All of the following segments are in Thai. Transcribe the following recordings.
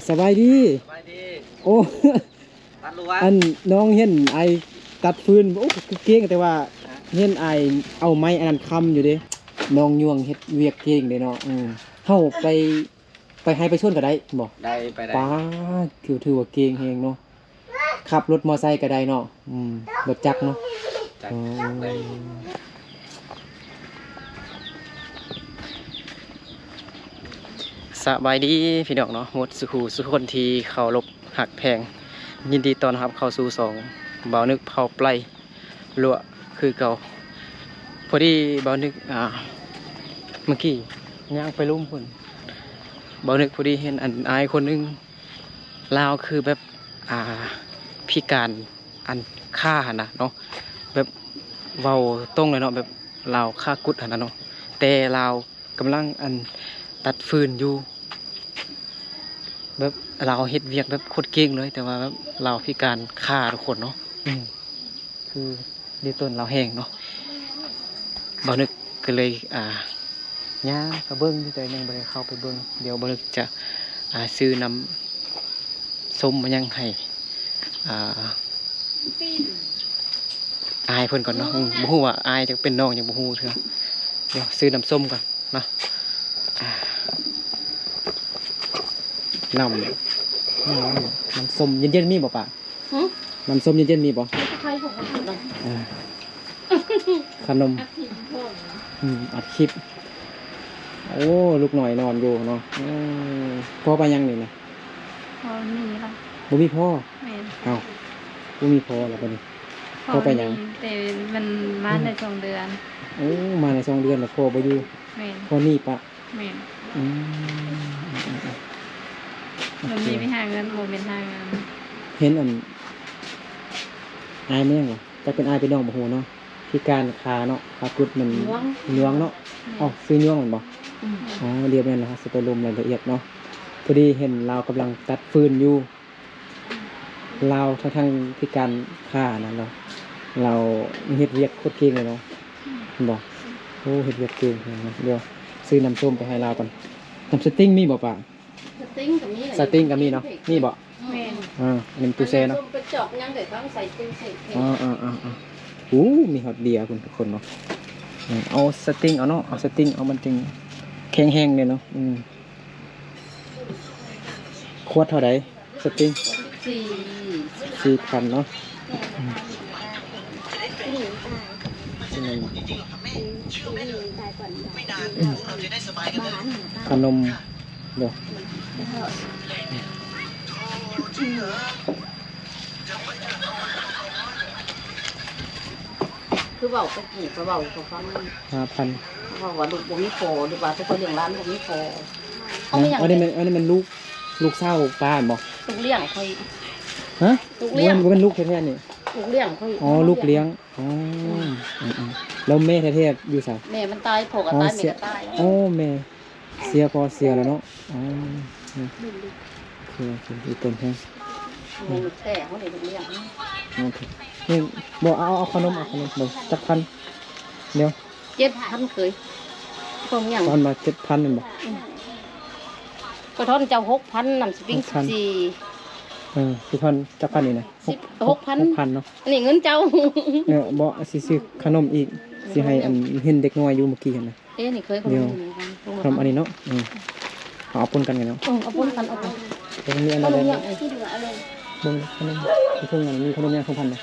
สบายดีโอ้ ตัดรั้ว อันน้องเห็นไอตัดฟืนโอ้คือเก่งแต่ว่าเห็นไอเอาไม้อันนั้นค้ำอยู่เด้น้องยวงเฮ็ดเวียกเก่งเด้เนาะเฮาไปให้ไปชนก็ได้บ่ ได้ไปได้ ป้าถือว่าเก่งแฮงเนาะขับรถมอไซค์ก็ได้เนาะรถจักรเนาะ จัด อ๋อ เลย สบายดีพี่น้องเนาะหมดสุคนที่เขารบหักแพงยินดีต้อนรับเข้าสู่สองเบานึกเผาไพลลัวคือเก่าพอดีเบานึกเมื่อกี้ย่างไปลุ่มพุ่นเบานึกพอดีเห็นอันอายคนนึงลาวคือแบบพิการอันฆ่าหั่นนะเนาะแบบเว้าตรงเลยเนาะแบบลาวฆ่ากุดหั่นนะเนาะแต่ลาวกำลังอันตัดฟืนอยู่แบบเราเฮ็ดเวียกแบบโคตรเก่งเลยแต่ว่าแบบเราพิการฆ่าทุกคนเนาะคือดีต้นเราแห้งเนาะบ่นึกก็เลยย่างไปเบิ้งที่ตัวยังบ่ได้เข้าไปเบิ้งเดี๋ยวบ่นึกจะซื้อน้ำส้มมายังให้อายเพิ่นก่อนเนาะบ่ฮู้ว่าอายจะเป็นน้องยังบ่ฮู้เถอะเดี๋ยวซื้อน้ำส้มก่อนเนาะน้ำส้มเย็นๆมีบ่ปะน้ำส้มเย็นๆมีบ่ขนมอัดคลิปโอ้ลูกหน่อยนอนอยู่เนาะพ่อไปยังนี่นะ พอมีละ บ่มีพ่อ แม่น เอ้าบ่มีพ่อแล้วบัดนี้ พ่อไปยัง แต่มันมาใน2 เดือน โอ้มาใน2 เดือนแล้วพ่อบ่อยู่ แม่น พ่อนี่ปะ แม่น อืม มันมีไม่หาเงินโมเมนหาเงิน เห็นอายแม่งเหรอจะเป็นอายเป็นน้องบ่ฮู้เนาะพิการขาเนาะขากุดมันยวงเนาะอ๋อซื้อยวงมันบ่อ๋อเรียบแม่นแล้วครับสิไปรวมรายละเอียดเนาะพอดีเห็นเรากำลังตัดฟืนอยู่เราทั้งพิการขานั่นเนาะเราเฮ็ดเวียกโคตรเก่งเลยเนาะบ่โอ้เฮ็ดเวียกเก่งนะเดี๋ยวซื้อน้ำส้มไปให้เราก่อนน้ำสติ้งมีบ่ป่ะ สติ้งกับมี สติ้งก็มีเนาะมีบ่ แม่น อันนี้ตู้เซเนาะ ไปจอกยังเดี๋ยวต้องใส่ตู้ใส่เพชร อู้มีฮอตเดียคุณทุกคนเนาะเอาสติ้งเอาเนาะเอาสติ้งเอามันจริงแข็งแห้งเลยเนาะขวดเท่าไหร่สติ้ง 4,000เนาะขนมเดี๋ยว คือเบาก็กี่ก็เบาก็ฟัง 5,000 เขาว่าลูกบ่มีพอหรือว่าทุกคนเลี้ยงร้านบ่มีพอเขา นะ ไม่อยาก อันนี้มันลูกเศร้าป้าบ่ ลูกเลี้ยงค่อย ฮะ ลูกเลี้ยง มันเป็นลูกแท้ๆนี่ ลูกเลี้ยงค่อย อ๋อลูกเลี้ยงอ๋อแล้วแม่แท้ๆอยู่ไส แม่มันตายพ่อก็ตายแม่ก็ตาย โอ้แม่เสียพอเสียแล้วเนาะอ๋อคืออีกต้นแท้ แม่ลูกแท้เขาเลยลูกเลี้ยง โอเคนี่บอกเอาขนมเบิ่งจักพันเดี๋ยว 7,000เคยตรงอย่าง ตอนมา7,000นั่นบ่ ก็ทอนเจ้า6,000นำสปริง คือพันจักพันนี่นะ 6,000เนาะ อันนี้เงินเจ้า บ่สิซื้อขนมอีกสิให้อันเห็นเด็กน้อยอยู่เมื่อกี้หั่นนะ เอ๊ะนี่เคยเขา เดี๋ยว ลง ขนมอันนี้เนาะเอาปนกันกันเนาะ เอาปนกันเอาไป ตรงนี้อัน เอา นั้น ลง ได้ อย่างที่เหลือเอาลง เบิ่งขนมที่ทุ่งนั้นมีขนมย่าง2,000นะ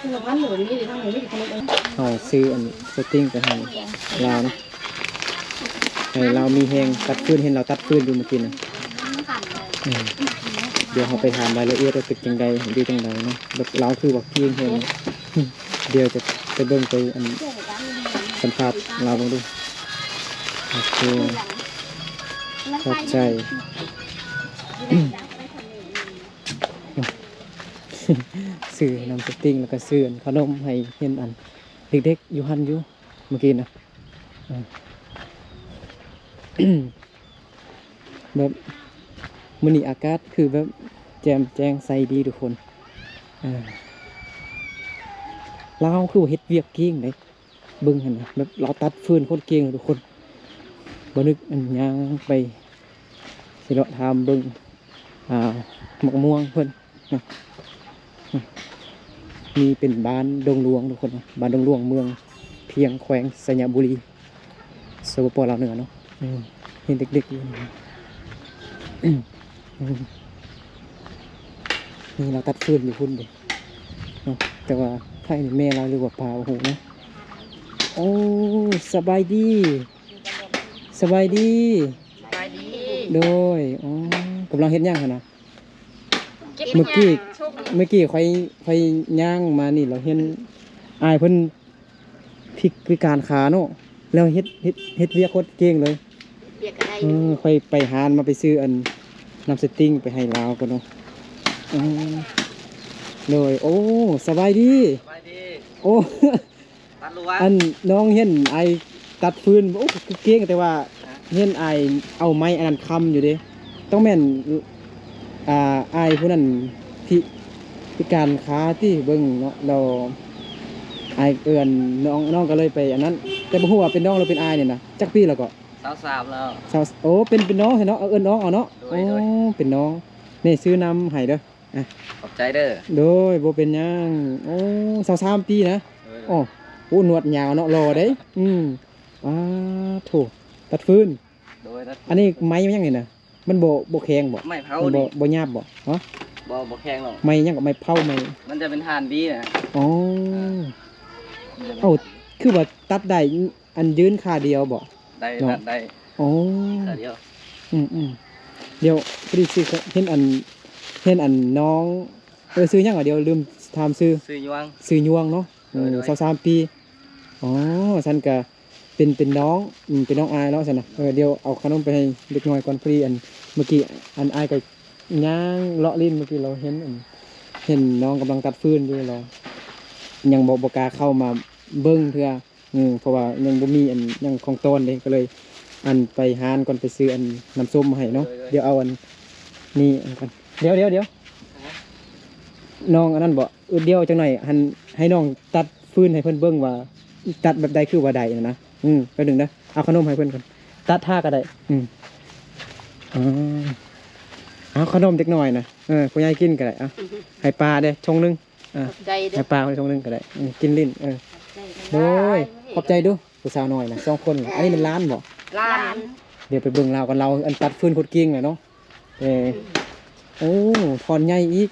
คุณพันหรือนี่หรือทั้งนี้มีขนมเอง เอาซื้ออันสติ้งไปให้ลาวนะให้เรามีแฮงตัดฟืนเห็นเราตัดฟืนอยู่เมื่อกี้น่ะเดี๋ยวเราไปถามรายละเอียดว่าเป็นจังใดดีจังใดเนาะแบบเราคือบอกพี่เฮงเดี๋ยวจะไปเบิ่งไปอันสัมภาษณ์เราเบิ่งดูโอเคขอบใจ ซื้อน้ำสติ้งแล้วก็ซื้อขนมให้เห็นอันเด็กๆอยู่หันอยู่เมื่อกี้นะแบบมื้อนี้อากาศคือแบบแจ่มแจ้งใสดีทุกคนเราคือเฮ็ดเวียกเก่งเลยเบิ่งหั่นนะแบบเราตัดฟืนโคตรเก่งเลยทุกคนบ่นึกอันย่างไปสิเลาะถามเบิ่ง หมกม่วงเพิ่นเนาะมีเป็นบ้านดงหลวงทุกคนเนาะบ้านดงหลวงเมืองเพียงแขวงสยามบุรีสปปลาวเหนือเนาะเห็นเด็กๆอยู่นี่เราตัดฟืนอยู่พุ่นเด้เนาะแต่ว่าไผ่นี่แม่เราหรือว่าปลาโอ้โหนะโอ้สบายดีสบายดี ไปดี โดยอ๋อกำลังเฮ็ดย่างหั่นนะเมื่อกี้ค่อยย่างมานี่เราเห็นอายเพิ่นพิการขาเนาะแล้วเฮ็ดเวียกโคตรเก่งเลย เรียกอะไรอยู่ ค่อยไปหานมาไปซื้ออันน้ำสติ้งไปให้ลาวก่อนเนาะโดยโอ้สบายดี สบายดี โอ้ ตัดล้วน อันน้องเห็นไอตัดฟืนโอ้คือเก่งแต่ว่าเห็นไอเอาไม้อันนั้นค้ำอยู่เด้ต้องแม่นไอผู้นั้นพิการขาที่เบิ่งเนาะเราไอเอิ้นน้องก็เลยไปอันนั้นแต่บ่ฮู้ว่าเป็นน้องหรือเป็นไอเนี่ยนะจักปีแล้วก็ สาวๆแล้ว โอ้เป็นน้องใช่เนาะเอิ้นน้องเอาเนาะ โด โอ้ ยโดย เป็นน้องนี่ซื้อน้ำให้เด้อ ขอบใจเด้อ โดยบ่เป็นหยังโอ้23ปีนะ โดย อ๋อโอ้หนวดยาวเนาะรอเด้ว้าโถตัดฟืน โดยตัด อันนี้ไม้มันยังไงนะมันบ่แข็งบ่ ไม่เผา มัน ดิ บ่หยาบบ่ฮะ บ่แข็งหรอก ไม้ยังกับไม้เผาไม้ มันจะเป็นทานดีนะ อ๋อ มันจะเป็น เอ้าคือว่าตัดได้อันยืนขาเดียวบ่ ได้ เนาะ ตัดได้ อ๋อ แต่เดียว เดี๋ยวพอดีสิเห็นอันน้องซื้อยังอ่ะเดี๋ยวลืมถามซื้อ ซื้อยวง ซื้อยวงเนาะ โดย 23ปีอ๋อฉันก็เป็นน้องเป็นน้องอายแล้วฉันนะเดี๋ยวเอาขนมไปให้เด็กน้อยก่อนพอดีอันเมื่อกี้อันอายก็ย่างเลาะลิ้นเมื่อกี้เราเห็นน้องกำลังตัดฟืนอยู่เรายังบ่กล้าเข้ามาเบิ้งเถื่อเพราะว่ายังบ่มีอันยังของต้นเลยก็เลยอันไปหานก่อนไปซื้ออันน้ำส้มมาให้เนาะเดี๋ยวเอาอันนี้อันกันเดี๋ยวน้องอันนั้นบ่เดียวจังหน่อยหันให้น้องตัดฟืนให้เพิ่นเบิ้งว่าตัดแบบใดคือว่าใดนะแป๊บนึงนะเอาขนมให้เพิ่นก่อนตัดท่าก็ได้เอาขนมเด็กหน่อยนะผู้ใหญ่กินก็ได้ให้ปลาเด้ชงนึง ใจเด้ ให้ อ ปลาไปชงนึงก็ได้กินลิ้นโดยขอบใจดูผู้สาวหน่อยนะ2คนอันนี้เป็นร้านบ่ ล้าน เดี๋ยวไปเบิ่งเรากันเราอันตัดฟืนโคตรเก่งเลยเนาะโอ้พรใหญ่อีก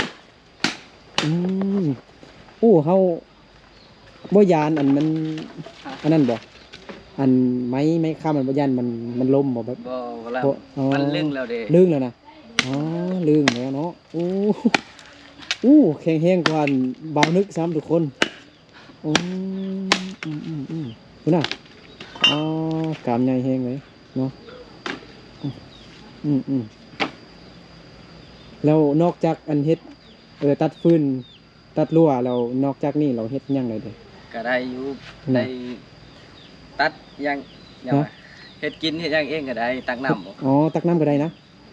โอ้เฮาบ่ยานอันมันอันนั้นบ่อันไม้ค้ำมันบ่ยานมันล้มบ่แบบ บ่แล้ว บ่อ๋อ มันลึงแล้วเด้ ลึงแล้วนะอ๋อลึงแล้วเนาะโอ้แข็งแรงกว่าอันบ่าวนึกซ้ำทุกคนคุณน่ะอ๋อกามใหญ่แฮงเลยเนาะแล้วนอกจากอันเฮ็ดตัดฟืนตัดรั้วเรานอกจากนี้เราเฮ็ดหยังไงเด้ ก็ได้อยู่ได้ตัดอย่างว่าเฮ็ดกินเฮ็ดอย่างเองก็ได้ตักน้ำบ่ อ๋อตักน้ำก็ได้นะ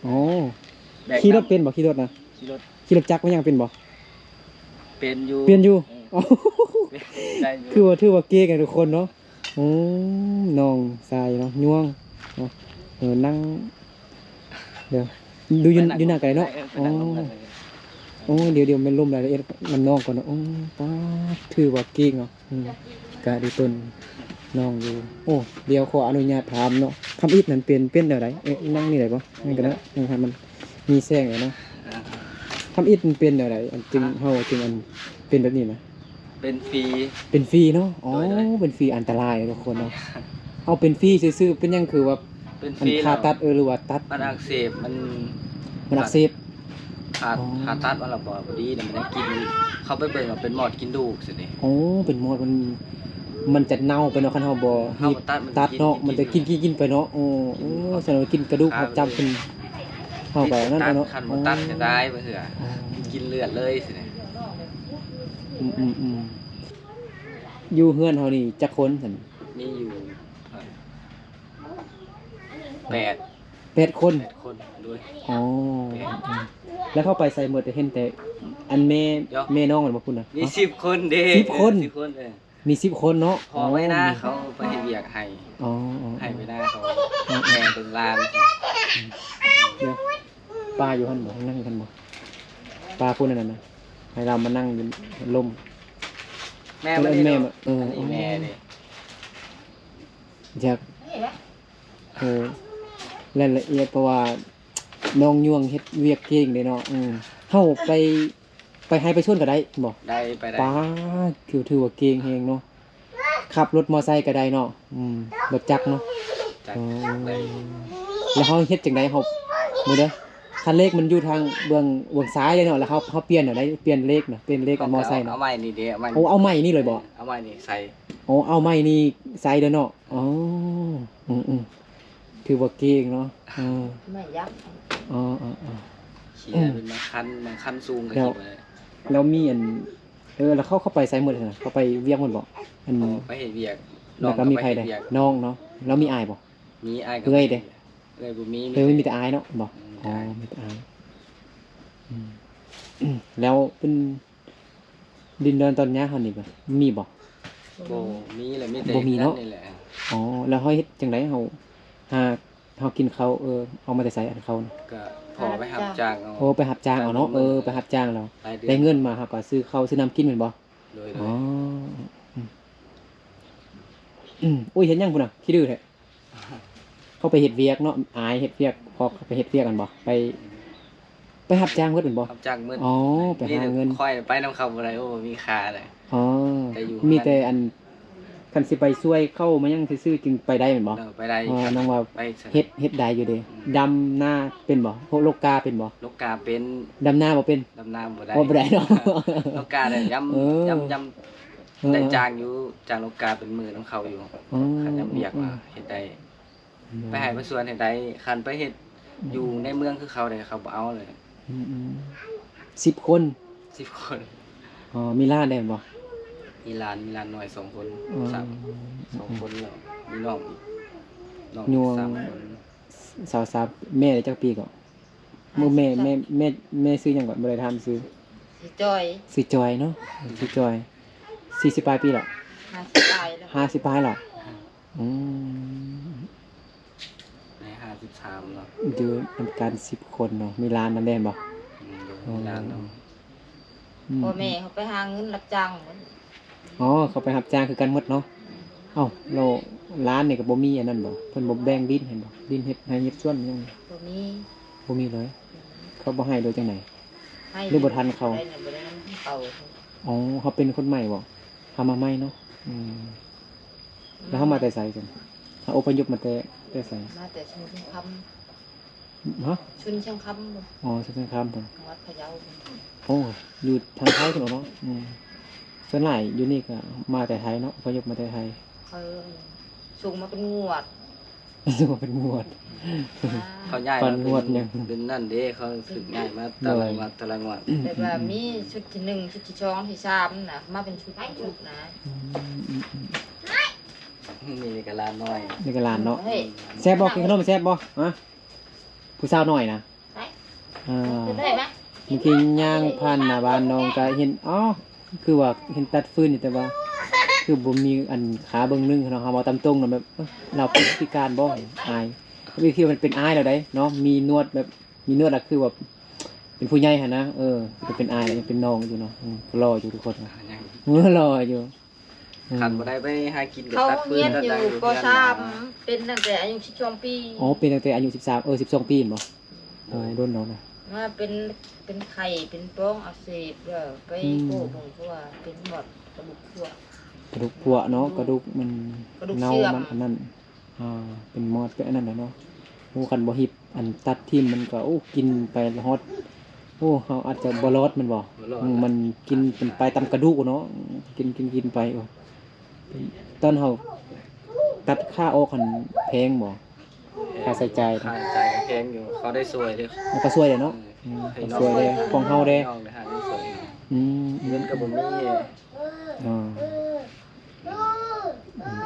อ๋อ แบก ขี่รถ ำ เป็นบ่ขี่รถนะ ขี่รถ ขี่รถจักรมันยังเป็นบ่ เป็นอยู่ เปลี่ยนอยู่ เออได้อยู่ คือว่าถือว่าเก่งกันทุกคนเนาะน้องทรายเนาะย่วงเนาะนั่งเดี๋ยวดูยืนหน้ากันเลยเนาะ ไปนั่งลงกันเลย เดี๋ยวมันล่มรายละเอียดมันน้องก่อนเนาะป้าถือว่าเก่งเนาะกะดูต้นน้องอยู่เดี๋ยวขออนุญาตถามเนาะคำอิดนั่นเป็นแนวใดนั่งนี่ได้บ่นั่นก็ได้ให้มันมีแสงเลยเนาะคำอิดมันเป็นแนวใดจึงเฮาจึงอันเป็นแบบนี้นะ เป็นฟรี เป็นฟรีเนาะโดย เป็นฟรีอันตรายทุกคนเนาะเอาเป็นฟรีซื่อๆเป็นหยังคือว่า เป็นฟ อัน รี ผ่าตัดหรือว่าตัด มันอักเสบมัน มันอักเสบ ผ่า อ๋อ ผ่าตัดวันละบ่พอดีเนี่ยมันได้กินเข้าไปเบิ่งว่าเป็นหมอดกินดูกสินี่ เป็นมดมันจะเน่าไปเนาะคันเฮาบ่ เฮาตัด เนาะ มั มัน น จะ จะกิ กิน น ไปเนาะแสดงว่ากินกระดูกหักจำขึ้นเฮาก็นั่น ตัด เนาะ คันบ่ตัดจะได้บ่เหือกินเลือดเลยสินี่ อยู่เฮือนเฮานี่จักคนซั่น มีอยู่แปด 8คน คนด้วย อ๋อแล้วเข้าไปใส่หมดแต่เห็นแต่อันแม่น้องมันบ่พุ่นน่ะ มี10 คนเด้ 10คน 10 คนเด้อ มี10คนเนาะ พอไว้นะเขาไปให้เวียกให้ อ๋อ ให้ไปหน้าเขาแม่เป็นลาน เดี๋ยว ปลาอยู่หั่นบ่นั่งกันบ่ปลาพุ่นนั่นน่ะให้เรามานั่งอยู่ลม แม่ เอ บ่ อ ได้ แม่ เนาะ เออ อันนี้แม่นี่ อยากรายละเอียดเพราะว่าน้องยวงเฮ็ดเวียกเก่งเด้เนาะเฮาไปให้ไปชวนก็ได้บ่ ได้ไปได้ ป้าคือถือว่าเก่งแฮงเนาะขับรถมอไซค์ก็ได้เนาะรถจักรเนาะ จัก อ๋อ ได้ แล้วเฮาเฮ็ดจังได๋เฮามื้อเด้อคันเลขมันอยู่ทางเบื้องซ้ายเลยเนาะแล้วเฮาเปลี่ยนน่ะได้เปลี่ยนเลขน่ะเปลี่ยนเลขอันมอไซค์ เอา เนาะ ไม้นี่เด้เอาไม้ เอาไม้นี่เลยบ่ เอาไม้นี่ใส่ เอาไม้นี่ใส่เด้อเนาะอ๋อถือว่าเก่งเนาะไม่ยักษ์ อ๋อ ขี่ได้เป็นบางคันสูงก็ขี่ไปได้ แล้วมีอันแล้วเข้าไปไซหมดเลยนะเข้าไปเวียกหมดบ่อัน ไปเฮ็ดเวียก แล้วก็มีใครได้ เวียก น้องเนาะแล้วมีอายบ่ มีอ้าย เอ้ยเด้ เอ้ยบ่มี มีแต่อายเนาะบ่อ๋อมีแต่อายแล้วเป็นดินเดินตอนนี้เฮานี่บ่มีบ่ บ่มีแหละมีแต่ บ่มีเนาะ นี่แหละ อ๋อแล้วเฮาเฮ็ดจังได๋เฮาหาเฮากินเขาเอามาแต่ใส่อันเขานะ ก็พอไปหับจ้างเอา โอ้ไปหับจ้างเอาเนาะไปหับจ้างแล้ว รายเดือน ได้เงินมาเฮาก็ซื้อข้าวซื้อน้ำกินแม่นบ่ โดย อ๋ออุ้ยเห็นยังพุ่นน่ะขี้ดื้อแท้เขาไปเฮ็ดเวียกเนาะอายเฮ็ดเวียกพอเขาไปเฮ็ดเวียกกันบ่ไปหับจ้างเพิ่นเป็นบ่ หับจ้างมื้อ อ๋อไปหาเงิน ค่อยไปนำเขาบ่ได้โอ้มีค่าเลย อ๋อ แต่อยู่ มีแต่อันคันสิไปช่วยเข้ามายังซื่อๆจึงไปได้แม่นบ่ ไปได้ อ๋อน้องว่า ไป เฮ็ดได้อยู่เด้ดำหน้าเป็นบ่โหโลกาเป็นบ่ ลูกกาเป็น ดำหน้าบ่เป็น ดำน้ำบ่ได้ บ่ได้เนาะ ลูกกาได้ย เออ ำได้จ้างอยู่จ้างลูกกาเป็นมือของเขาอยู่ อ๋อ คันยำเบียกว่าเฮ็ดได้ไปให้ไปสวนเฮ็ดได้คันไปเฮ็ดอยู่ในเมืองคือเขาได้เขาบ่เอาเลย 10 คน 10 คน อ๋อมีร้านได้บ่ มีหลานน้อย2คน2คนแล้วมีน้องอีกน้องอีก3คน สาวๆแม่ได้จักปีก่อนมื้อแม่ซื้อหยังก่อนบ่ได้ถามซื้อ สิจอย ซื้อจอยเนาะซื้อจอย40ปลายปีแล้ว 50ตายแล้ว 50ปลายแล้วอืม ใน53เนาะ อยู่นำกัน10 คนเนาะมีร้านนำแม่นบ่ มีหลานเนาะ พ่อแม่เขาไปหาเงินรับจ้างหมด อ๋อเขาไปรับจ้างคือกันหมดเนาะเอ้าเราร้านนี่ก็บ่มีอันนั้นบ่เพิ่นบ่แบ่งดินให้บ่ดินเฮ็ดให้เฮ็ดสวนยัง ตัวนี้ บ่มีเลย เขาบ่ให้โดยจังได๋ ให้ หรือบ่ทันเขา ได้น่ะบ่ได้เงินเก่า อ๋อเขาเป็นคนใหม่บ่เขามาใหม่เนาะแล้วเขามาแต่ไสจังเขาอพยพมาแต่ไส มาแต่ชุนเชียงค ฮะ ำชุนเชียงคำบ่ อ๋อสงครามพุ่น วัดพะเยา โอ้อยู่ทางไทยพุ่นเนาะส่วนหลายอยู่นี่ก็มาแต่ไทยเนาะอพยพมาแต่ไทย เขาสูงมาเป็นงวด สูเป็นงวด เขาย้าย ปั มาน งวดยัง เป็นนั่นเด้เขาฝึกย้ายมาตารางวัด แต่ว่ามีชุดที่หนึ่งชุดที่สองที่สามน่ะมาเป็นชุดนะ นี่ก็ลานน้อย นี่ก็หลานเนาะ เฮ้ย แซ่บบ่กินขนมแซ่บบ่ฮะผู้สาวน้อยนะ ไป อ่า จะได้ไหม เมื่อกี้ย่างผ่านหน้าบ้านน้องก็เห็นอ๋อคือว่าเห็นตัดฟืนอยู่แต่ว่า คือบ่มีอันขาเบิ่งนึงเนาะเฮาเอาตามตรงเนาะแบบเราเป็นพิการบ่อายวิธีมันเป็นอายแล้วได้เนาะมีนวดแบบมีนวดอะคือแบบเป็นผู้ใหญ่หั่นนะจะเป็นอายแล้วยังเป็นน้องอยู่เนาะรออยู่ทุกคนรออยู่ ขันบ่ได้ไปหากินกับ เขา ตัดฟื เรีย น น ตัด อยู่ ได้อยู่ ป .3 เป็นตั้งแต่อายุ12 ปี อ๋อเป็นตั้งแต่อายุ13 12 ปีบ่โดนเนาะ มาเป็นไข่เป็นโป้องอักเสบเด้อไปโก้บงเพราะว่าเป็นหมดกระดูกพวก กระดูกพัวเนาะกระดูกมัน กระดูก เน่า เสื่อม มันอันนั้นเป็นมอดเป็นอันนั้นน่ะเนาะโอ้คันบ่หิบอันตัดทิ่มมันก็โอ้กินไปฮอดโอ้เฮาอาจจะบ่รอดมันบ่มันกินเป็นไปตามกระดูกเนาะกินไปตอนเฮาตัดค่าออกคันแพงบ่ค่าใช้จ่าย ค่าใจายแพงอยู่เขาได้สวยเด้ มันก็ช่วยเลยเนาะก็ช่วยเลยของเฮาเด้ น้องได้หาได้สวย เงิ เงิ น นก็บ่มี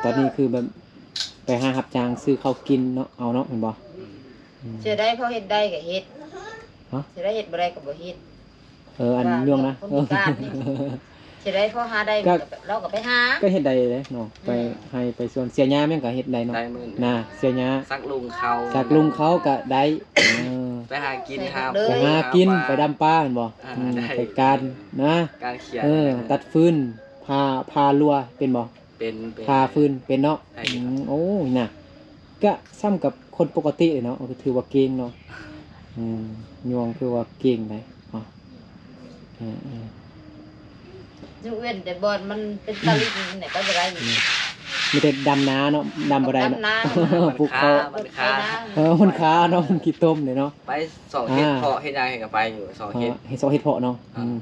ตอนนี้คือแบบไปหารับจ้างซื้อข้าวกินเนาะเอาเนาะเห็นบ่ เสียได้เพราะเฮ็ดได้ก็เฮ็ด ฮะ เสียได้เฮ็ดบ่ได้ก็บ่เฮ็ด อันเรื่องนะ คนพิการนี่ เสียได้เพราะหาได้ ก็ เราก็ไปหา ก็เฮ็ดได้เลยเนาะไปให้ไปส่วนเสียหญ้าแม่งก็เฮ็ดได้เนาะ ได้มื้อ น่ะเสียหญ้า ซักลุงเขา จากลุงเขาก็ได้ ไปหากินหา ไปหากินไปดำปลาเห็นบ่ไปการนะ การเขียน ตัดฟืนพาลัวเป็นบ่ เป็น พาฟืนเป็นเนาะ ใช่ครับ โอ้ยน่ะก็ซ้ำกับคนปกติเลยเนาะก็ถือว่าเก่งเนาะยวงคือว่าเก่งเลยอ๋อ ยกเว้นแต่บอลมันเป็นตะลิงเนี่ยก็จะได้อยู่ มีแต่ดำนาเนาะดำบ่ได้เนาะ ดำนา ปลูกเขา มันค้า มันค้าเนาะมันขี้ต้มเลยเนาะ ไป2เฮ็ดเพาะเฮ็ดยังให้กับไปอยู่2เฮ็ด เฮ็ด2เฮ็ดเพาะเนาะ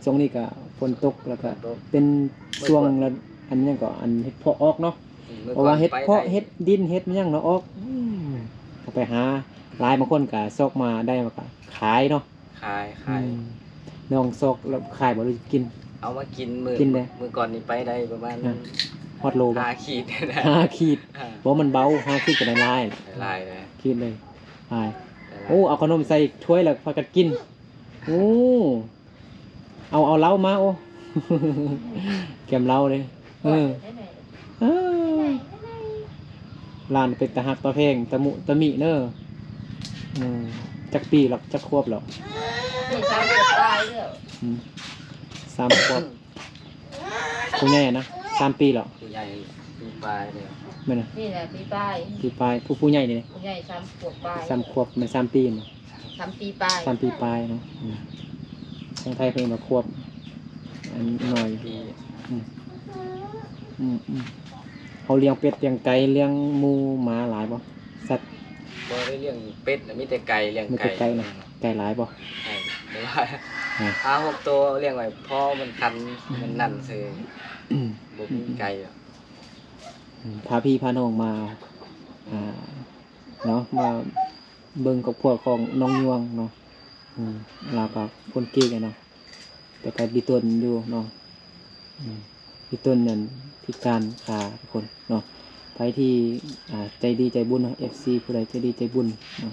ช่วงนี้ก็ฝนตกแล้วก็ ฝนตก เป็นช่วงละอันนี้ก็อันเฮ็ดเพาะออกเนาะ เพราะว่าเฮ็ดเพาะเฮ็ดดินเฮ็ดมันยังเนาะออกเอาไปหาหลายบางคนก็ซอกมาได้มาก็ขายเนาะ ขาย น้องซอกแล้วขายบ่หรือกิน เอามากินมื้อ กินเลย มื้อก่อนนี้ไปได้ประมาณ ฮอดโลบ่ 5ขีดนะ 5ขีดบ่มันเบา5ขีดก็ได้หลาย ลายเลย ขีดเลยหายโอ้เอาขนมใส่ถ้วยแล้วพากันกินโอ้เอาเหล้ามาโอ้ แกมเหล้าเลยร้านเป็นตะหักตะเพงตะมุตะมิเนอจักปีหรอกจักควบหรอก นี่สามเดือนตายเด้อ 3 ควบผู้ใหญ่นะ3 ปีหรอก ผู้ใหญ่ปีปลายเลย แม่นน่ะ นี่แหละปีปลาย ปีปลายผู้ใหญ่นี่ ผู้ใหญ่3 ขวบปลาย 3 ควบแม่น3 ปีเนาะ 3 ปีปลาย 3 ปีปลายเนาะทางไทยเพิ่นมาควบอันหน่อย ปี เขาเลี้ยงเป็ดเลี้ยงไก่เลี้ยงหมูหมาหลายบ่สัตว์ บ่ได้เลี้ยงเป็ดมีแต่ไก่เลี้ยง มี ไก่ แต่ไก่นะไก่หลายบ่ ใช่แต่ว่า5-6ตัวเลี้ยงไว้พอมันคันมันนั่นซื่อบ่มีไก่อ่ะ พาพี่พาน้องมาเนาะมาเบิ่งกับพวกของน้องยวงเนาะลาวกับคนเก่งเนาะแต่ก็ดีต้นอยู่เนาะดีต้นนั่นพิการขาทุกคนเนาะใครที่ใจดีใจบุญเนาะ FC ผู้ใดใจดีใจบุญเนาะ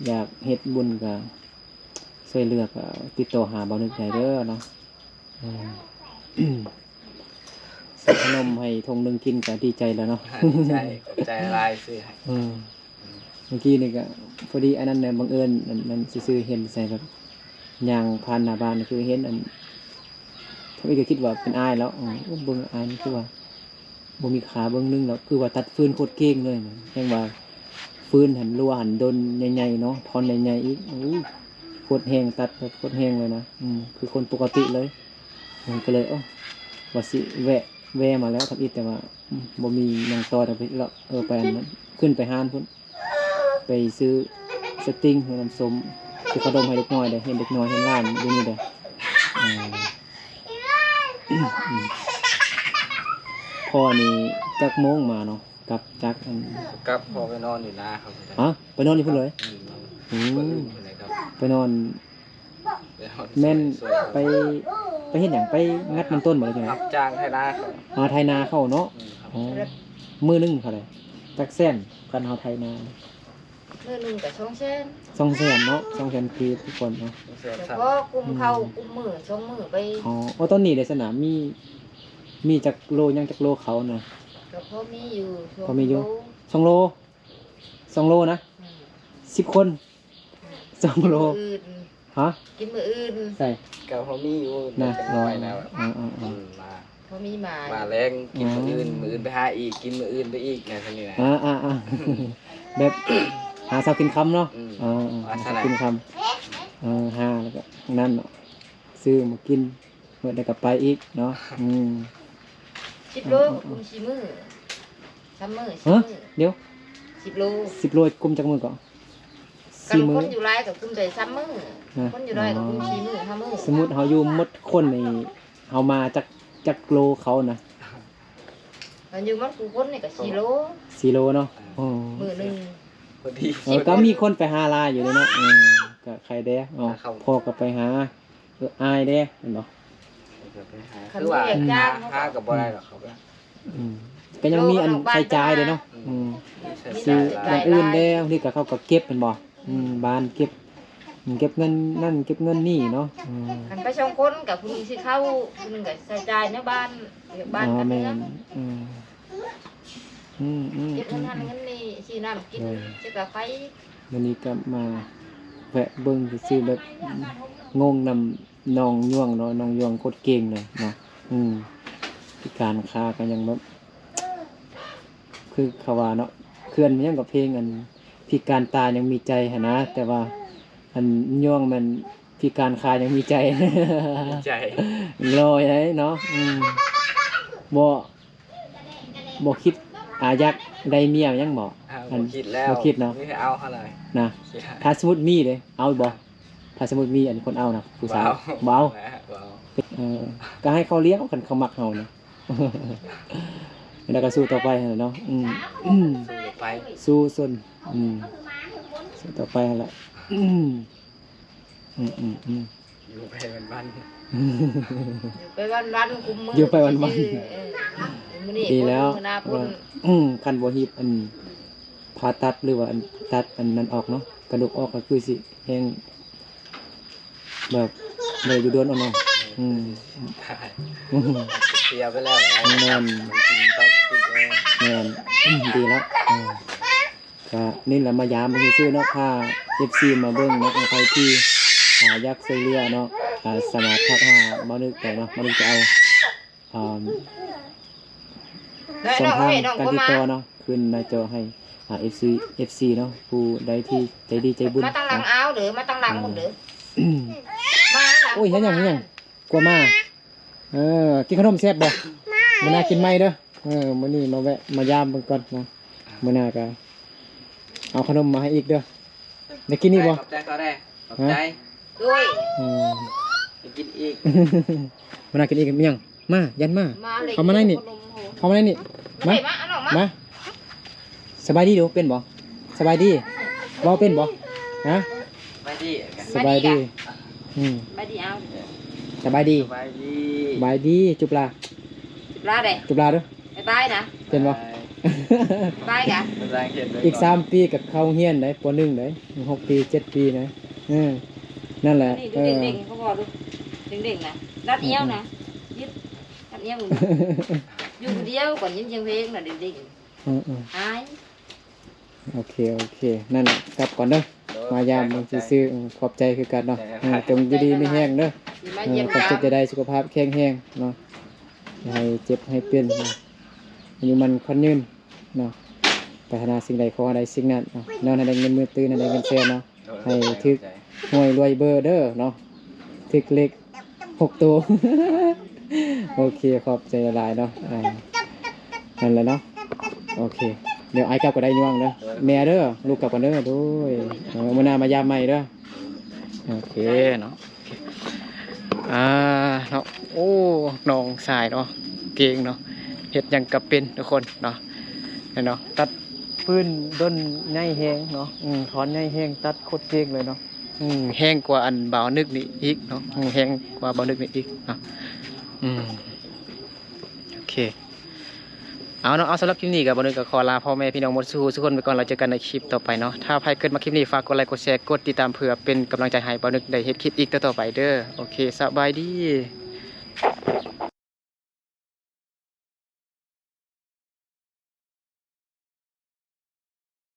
อยากเฮ็ดบุญก็ช่วยเหลือก็ติดต่อหาบ่าวนึกได้เด้อเนาะใส่ขนมให้ทงนึงกินก็ดีใจแล้วเนาะ ใช่ขอบใจหลายซื้อให้ เมื่อกี้นี่ก็พอดีอันนั้นเนี่ยบังเอิญมันซื้อเห็นใส่แบบยางพานหน้าบ้านคือเห็นอันเขาก็คิดว่าเป็นอ้ายแล้วเบิ่งอ้ายนี่คือว่าบ่มีขาเบิ่งนึงแล้วคือว่าตัดฟืนโคตรเก่งเลยนะแม่งว่าฟืนหันรัวหันดนใหญ่ๆเนาะท่อนใหญ่ๆอีกโคตรแห้งตัดแบบโคตรแห้งเลยนะคือคนปกติเลยมันก็เลยว่าสิแวะมาแล้วครับอีกแต่ว่าบ่มีหยังต่อไปแล้วไปอันนั้นขึ้นไปห้านพุ่นไปซื้อสติ้งน้ำส้มซื้อขนมให้เด็กน้อยเด้เห็นเด็กน้อยเห็นหลานอยู่นี่เด้พ่อนี่จักโมงมาเนาะกับจักอัน กับพอไปนอนอยู่นะครับ ไปนอนนี่พุ่นเลย คนอื่นไปเลยครับ ไปนอน ไปนอน แม่น สวยๆ ไปเฮ็ดหยังไปงัดมันต้นบ่ได้จังได๋ รับจ้างให้นาเขา ไทยนาเข้าเนาะ ครับ อ๋อมื้อนึงเท่าไหร่จักแสนกันเฮาไทยนา เมื่อหนึ่งกับช่องเส้น 200,000เนาะ200,000คือทุกคนเนาะ เสื้อ แต่ สั้น ก็กุมเขากุมมือช่องมือไป อ๋อตอนนี้ในสนามมีจักโลยังจักโลเขานะ ก็พอมีอยู่ช่วง พอมีอยู่ รู้ 2 โล2 โลนะ10 คน2 โล มืออื่น ฮะ กินมืออื่น ใส่ กับพอมีอยู่ นะ แต่ รอ ไว้นะ มา พอมีหมา มาแรงกินมื้ออื่นมื้ออื่นไปหาอีกกินมื้ออื่นไปอีกไงซั่นนี่นะ แบบหาเช้ากินค่ำเนาะ ว่า หา เท่า เช้า ไหร่ กินค่ำหาแล้วก็นั่นเนาะซื้อมากินเมื่อได้กลับไปอีกเนาะ10 โลกุม4 มือ3 มือ4 ฮะ มือ เดี๋ยว 10 โล 10 โลกุมจักมือก่อน กัน 4 มื้ ค อน อยู่ไรกับกุมได้3 มือ นะ คนอยู่ไรกับกุม4 มือ5 มือ สมมุติเฮาอยู่หมดคนนี่เฮามาจักโลเขานะ มันอยู่มันกูคนนี่ก็4 โล 4 โลเนาะอ๋อ มือหนึง พอดี ก็มีคนไปหาลาอยู่เลยเนาะก็ใครแด้อ๋อ ครับ พ่อก็ไปหาอายแด้เห็นบ่ คือว่าหากับบ่ได้หรอกครับ ก็ยังมีอันใช้จ่ายเลยเนาะซื้ออย่างอื่นแล้วนี่ก็เขาก็เก็บเป็นบ่บ้านเก็บเงินนั่นเก็บเงินนี่เนาะ คันไป2 คนกับผู้หนึงสิเข้าผู้หนึงก็ใส่จ่ายในบ้านเรียกบ้านกัน แม่ เนื้อน อืม เก็บเงินหันเงินนี่สิน้ำกินสิกาไฟ วันนี้ก็มา แวะเบิ่งซื่อๆแบบงงนำน้องย่วงเนาะน้องย่วงโคตรเก่งเลยเนาะพิการขาก็ยังแบบคือเขาว่าเนาะเคลื่อนมันยังกับเพลงอันพิการตายังมีใจหั่นนะแต่ว่าอันย่วงมันพิการขายังมีใจ ใจ ลอยไอ้เนาะบ่คิดอยากได้เมียยังบ่ ผมคิดแล้ว บ่คิดเนาะ นี่เอาเท่าไหร่ นะถ้าสมมุติมีเลยเอาบ่ถ้าสมมุติมีอันคนเอานะผู้สาวบ่เอา ว้าว ก็ให้เขาเลี้ยงกันเขามักเฮานะ แล้วก็สู้ต่อไปหั่นเนาะสู้ไป สู้ส่วนสู้ต่อไปหั่นแหละอยู่ไปวัน ไปวันๆคุมมือ อยู่ไปวัน มื้อนี้ ๆดีแล้ว มื้อหน้าพุ่น คันบ่ฮีบอันผ่าตัดหรือว่าอันตัดอันนั้นออกเนาะกระดูกออกก็คือสิแฮงแบบเลยอยู่โดนเอาเนาะเสียไปแล้ว แม่น กินไปกินเอง แม่นดีแล้วก็นี่แหละมายามมาซื้อเนาะพา FC มาเบิ่งเนาะใครที่อยากช่วยเหลือเนาะสามารถทักหาบ่นึกแต่เนาะบ่นึกจะเอาช่องทางการติดต่อเนาะขึ้นหน้าจอให้FC เนาะผู้ใดที่ใจดีใจบุญ มาตั้งหลังเอาหรือมาตั้งหลังหมดหรือมาหลัง โอ้ยเห็นหยังกลัวมากินขนมแซ่บบ่มื้อหน้ากินไหมเด้อมื้อนี้มาแวะมายามเบิ่งก่อนนะมื้อหน้าก็เอาขนมมาให้อีกเด้อได้กินนี่บ่ ขอบใจก็ได้ขอบใจ ด้วย ไปกินอีก มื้อหน้ากินอีกมีหยังมายันมา มาเลย เข้ามาในนี่ เข้ามาในนี่ มา มา เอาออกมา มาสบายดีเด้อเป็นบ่สบายดีเว้าเป็นบ่ฮะ ไปดิ สบายดีไปดีเอา สบายดี ไปดิ สบายดีจุบลา ลาเด้ จุบลาเด้อ ไปนะ เป็นบ่ ไปกะ แรงเขียนไว้ อีก3ปีกับเข้าเฮียนได้ป .1 ได้6ปี7ปีนะนั่นแหละ นี่ดูเด็กๆเขาบอกดูเด็กๆนะรัดเอี้ยวนะยึดรัดเอี้ยวอยู่เดียวก่อนยิ้มเชียงเพลงน่ะเด็กๆหาย โอเคนั่นแหละกลับก่อนเด้อมายามมึงซื้อขอบใจคือกันเนาะจงดีๆไม่แห้งเด้อ สิมาเยี่ยม ความ ยา เจ็บ ม จะได้สุขภาพแข็งแรงเนาะให้เจ็บให้เป็นอายุมันควันยืนเนาะปรารถนาสิ่งใดขอให้ได้สิ่งนั้นเนาะนอนให้ได้เงินมือตื้นให้ได้เงินแสนเนาะให้ถึกหวยรวยเบอร์เด้อเนาะถึกเลข6ตัว โอเคขอบใจหลายๆเนาะนั่นแหละเนาะโอเคเดี๋ยวไอ้กลับก็ได้ย่วงเด้อแม่เด้อลูกกลับกันเด้อด้วยมื้อหน้ามายามใหม่เด้อโอเค เนาะเนาะโอ้น้องสายเนาะเก่งเนาะเฮ็ดหยังกับเป็นทุกคนเนาะเนาะตัดปืนด้นใหญ่แฮงเนาะถอนใหญ่แฮงตัดโคตรเก่งเลยเนาะแฮงกว่าอันบ่าวนึกนี่อีกเนาะแฮงกว่าบ่าวนึกนี่อีกเนาะโอเคเอาเนาะเอาสำหรับคลิปนี้กับบอนึกกับขอลาพ่อแม่พี่น้องหมดสู้ทุกคนไปก่อนเราเจอกันในคลิปต่อไปเนาะถ้าใครเกิดมาคลิปนี้ฝากกดไลค์กดแชร์กดติดตามเพื่อเป็นกำลังใจให้บอนึกได้เฮ็ดคลิปอีกต่อไปเด้อโอเคสบายดี